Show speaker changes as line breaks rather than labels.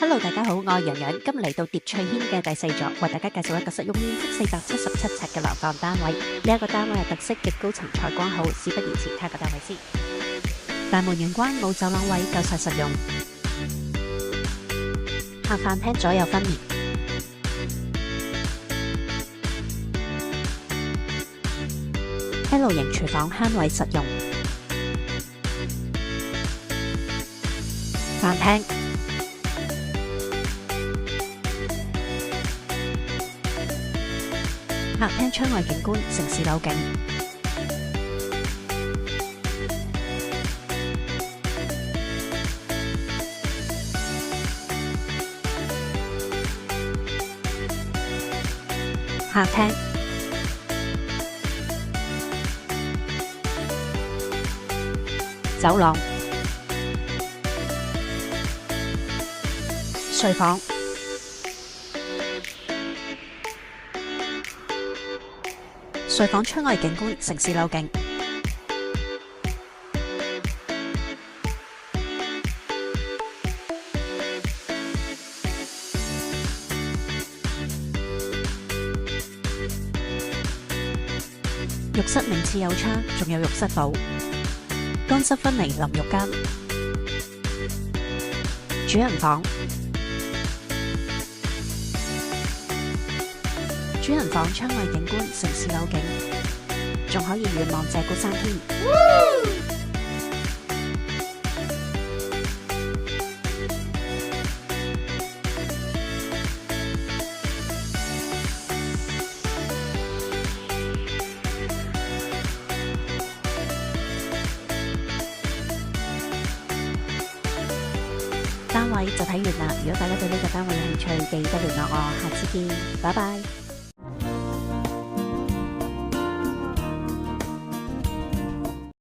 Hello， 大家好，我係洋洋，今日嚟到蝶翠軒嘅第四座，為大家介紹一個實用面積477尺嘅樓房單位。呢一個單位有特色，極高層採光好，事不宜遲，睇個單位先。大門玄關冇走廊位，夠晒實用。客飯廳左右分連。L 型廚房慳位實用。飯廳。客廳窗外景觀城市樓景。客廳。走廊。睡房。睡房窗外景觀城市樓景。浴室名次有窗，仲有浴室寶，乾濕分離淋浴間。主人房。主人房窗外景觀城市樓景，仲可以遠望鷓鴣山添。單位就睇完啦，如果大家對呢個單位有興趣，記得聯絡我，下次見，拜拜。